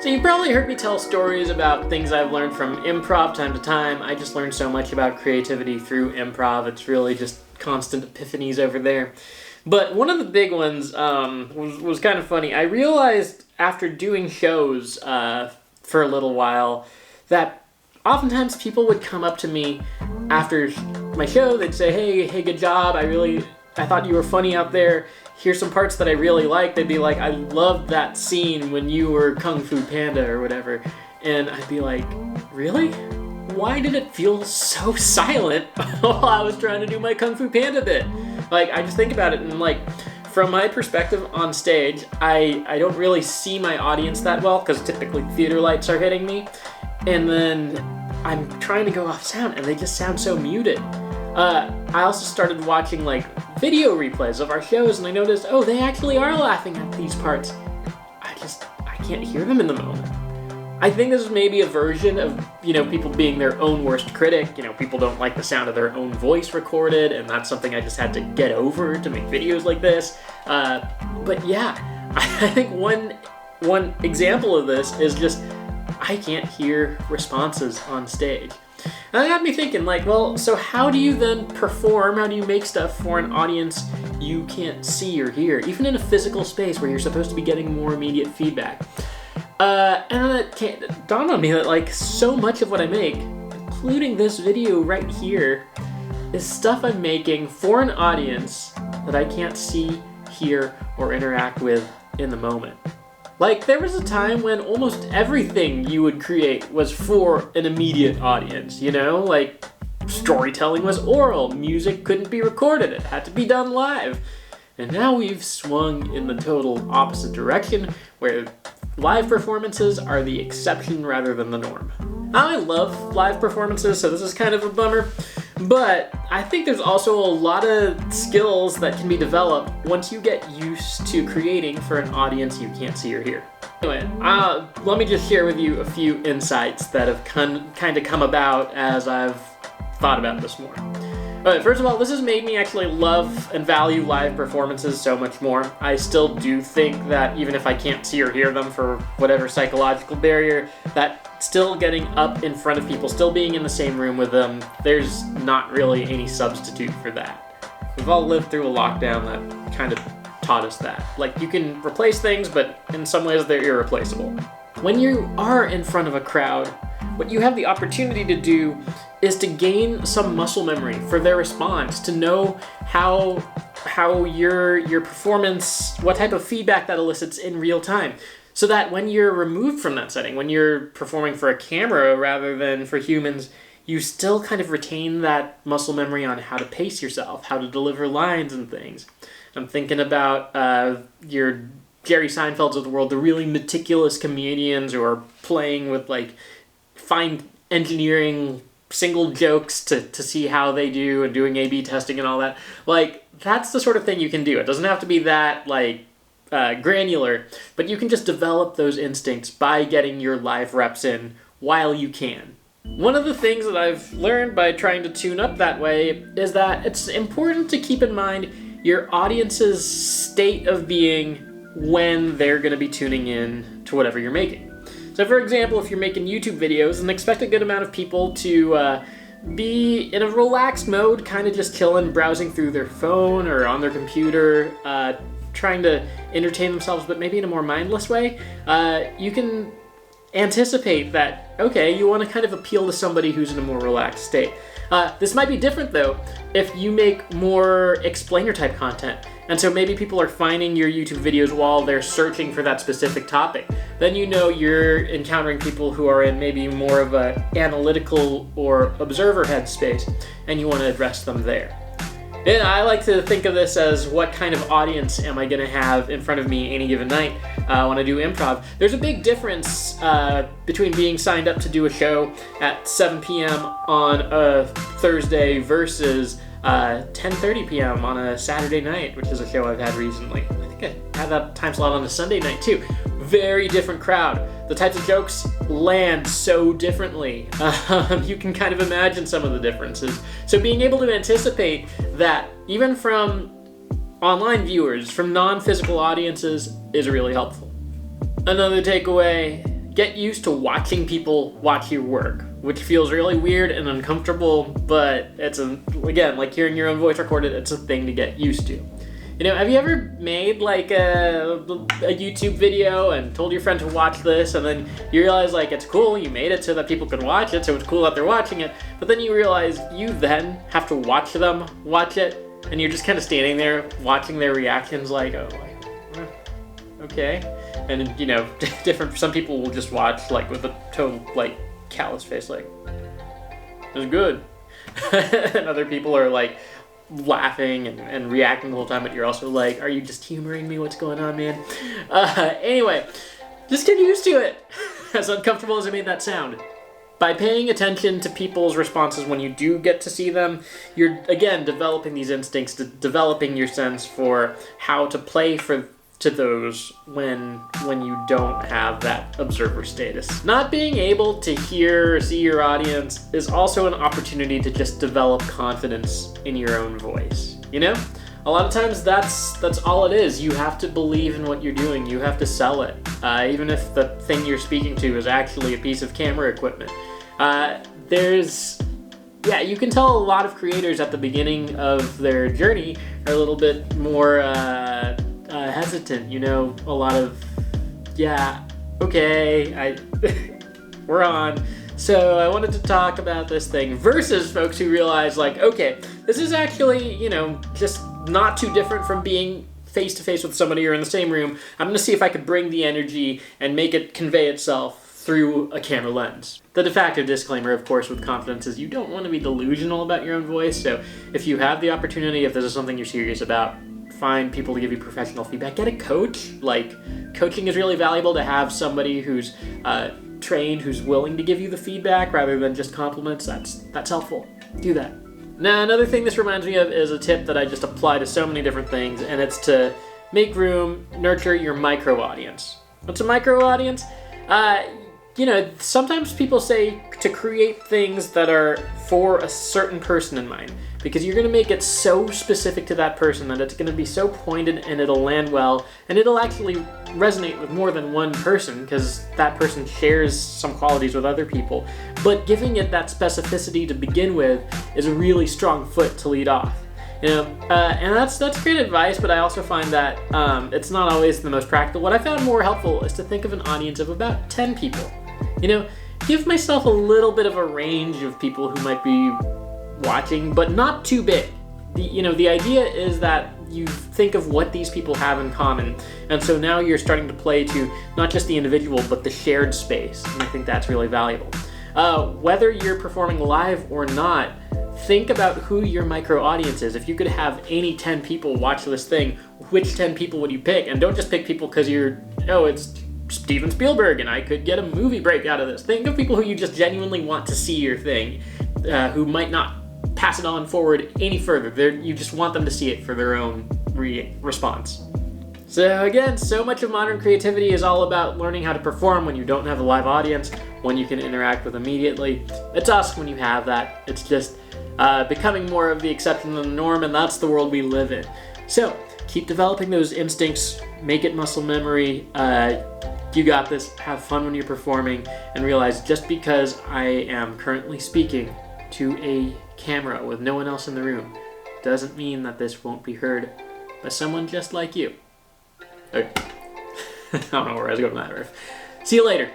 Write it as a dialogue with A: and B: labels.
A: So you've probably heard me tell stories about things I've learned from improv time to time. I just learned so much about creativity through improv. It's really just constant epiphanies over there. But one of the big ones was kind of funny. I realized after doing shows for a little while that oftentimes people would come up to me after my show. They'd say, hey, good job. I thought you were funny out there. Here's some parts that I really liked. They'd be like, I loved that scene when you were Kung Fu Panda or whatever. And I'd be like, really? Why did it feel so silent while I was trying to do my Kung Fu Panda bit? Like, I just think about it and like, from my perspective on stage, I don't really see my audience that well because typically theater lights are hitting me. And then I'm trying to go off sound and they just sound so muted. I also started watching like video replays of our shows and I noticed, they actually are laughing at these parts. I can't hear them in the moment. I think this is maybe a version of, people being their own worst critic. People don't like the sound of their own voice recorded, and that's something I just had to get over to make videos like this. But yeah, I think one example of this is just I can't hear responses on stage. And that got me thinking, so how do you then perform? How do you make stuff for an audience you can't see or hear, even in a physical space where you're supposed to be getting more immediate feedback? And then it dawned on me that so much of what I make, including this video right here, is stuff I'm making for an audience that I can't see, hear, or interact with in the moment. There was a time when almost everything you would create was for an immediate audience, storytelling was oral, music couldn't be recorded, it had to be done live. And now we've swung in the total opposite direction, where live performances are the exception rather than the norm. Now, I love live performances, so this is kind of a bummer, but I think there's also a lot of skills that can be developed once you get used to creating for an audience you can't see or hear. Anyway, let me just share with you a few insights that have kind of come about as I've thought about this more. Alright, first of all, this has made me actually love and value live performances so much more. I still do think that even if I can't see or hear them for whatever psychological barrier, that still getting up in front of people, still being in the same room with them, there's not really any substitute for that. We've all lived through a lockdown that kind of taught us that. You can replace things, but in some ways they're irreplaceable. When you are in front of a crowd, what you have the opportunity to do is to gain some muscle memory for their response, to know how your performance, what type of feedback that elicits in real time. So that when you're removed from that setting, when you're performing for a camera rather than for humans, you still kind of retain that muscle memory on how to pace yourself, how to deliver lines and things. I'm thinking about your Jerry Seinfelds of the world, the really meticulous comedians who are playing with fine engineering single jokes to see how they do and doing A/B testing and all that. That's the sort of thing you can do. It doesn't have to be that granular, but you can just develop those instincts by getting your live reps in while you can. One of the things that I've learned by trying to tune up that way is that it's important to keep in mind your audience's state of being when they're going to be tuning in to whatever you're making. So for example, if you're making YouTube videos, then expect a good amount of people to be in a relaxed mode, kind of just chilling, browsing through their phone or on their computer, trying to entertain themselves, but maybe in a more mindless way. You can anticipate that, you want to kind of appeal to somebody who's in a more relaxed state. This might be different though if you make more explainer type content. And so maybe people are finding your YouTube videos while they're searching for that specific topic. Then you're encountering people who are in maybe more of a analytical or observer headspace, and you want to address them there. And I like to think of this as what kind of audience am I going to have in front of me any given night when I do improv. There's a big difference between being signed up to do a show at 7 p.m. on a Thursday versus 10:30 p.m. on a Saturday night, which is a show I've had recently. I think I had that time slot on a Sunday night too. Very different crowd. The types of jokes land so differently. You can kind of imagine some of the differences. So being able to anticipate that, even from online viewers, from non-physical audiences, is really helpful. Another takeaway, get used to watching people watch your work, which feels really weird and uncomfortable, but it's again, like hearing your own voice recorded, it's a thing to get used to. You know, have you ever made like a YouTube video and told your friend to watch this, and then you realize like it's cool, you made it so that people can watch it, so it's cool that they're watching it, but then you realize you then have to watch them watch it, and you're just kind of standing there watching their reactions like, oh, okay. And you know, some people will just watch like with a total like callous face like, it's good. And other people are like laughing and reacting the whole time, but you're also like, are you just humoring me? What's going on, man? Anyway, just get used to it. As uncomfortable as it made that sound. By paying attention to people's responses when you do get to see them, you're again developing these instincts, developing your sense for how to play to those when you don't have that observer status. Not being able to hear or see your audience is also an opportunity to just develop confidence in your own voice. You know? A lot of times that's all it is. You have to believe in what you're doing. You have to sell it. Even if the thing you're speaking to is actually a piece of camera equipment. You can tell a lot of creators at the beginning of their journey are a little bit more hesitant, you know, a lot of, we're on. So I wanted to talk about this thing versus folks who realize like, okay, this is actually, you know, just not too different from being face to face with somebody or in the same room. I'm going to see if I could bring the energy and make it convey itself through a camera lens. The de facto disclaimer, of course, with confidence is you don't want to be delusional about your own voice. So if you have the opportunity, if this is something you're serious about, find people to give you professional feedback. Get a coach. Like, coaching is really valuable to have somebody who's trained, who's willing to give you the feedback rather than just compliments. That's helpful. Do that. Now, another thing this reminds me of is a tip that I just apply to so many different things, and it's to make room, nurture your micro audience. What's a micro audience? You know, sometimes people say to create things that are for a certain person in mind, because you're going to make it so specific to that person that it's going to be so pointed and it'll land well, and it'll actually resonate with more than one person because that person shares some qualities with other people. But giving it that specificity to begin with is a really strong foot to lead off. You know, and that's great advice, but I also find that it's not always the most practical. What I found more helpful is to think of an audience of about 10 people. You know, give myself a little bit of a range of people who might be watching, but not too big. The idea is that you think of what these people have in common, and so now you're starting to play to not just the individual, but the shared space, and I think that's really valuable. Whether you're performing live or not, think about who your micro audience is. If you could have any 10 people watch this thing, which 10 people would you pick? And don't just pick people because it's Steven Spielberg and I could get a movie break out of this. Think of people who you just genuinely want to see your thing, who might not pass it on forward any further. You just want them to see it for their own response. So again, so much of modern creativity is all about learning how to perform when you don't have a live audience, when you can interact with immediately. It's awesome when you have that. It's just becoming more of the exception than the norm, and that's the world we live in. So keep developing those instincts, make it muscle memory. You got this. Have fun when you're performing, and realize just because I am currently speaking to a camera with no one else in the room doesn't mean that this won't be heard by someone just like you. Okay. I don't know where I was going with that riff. See you later.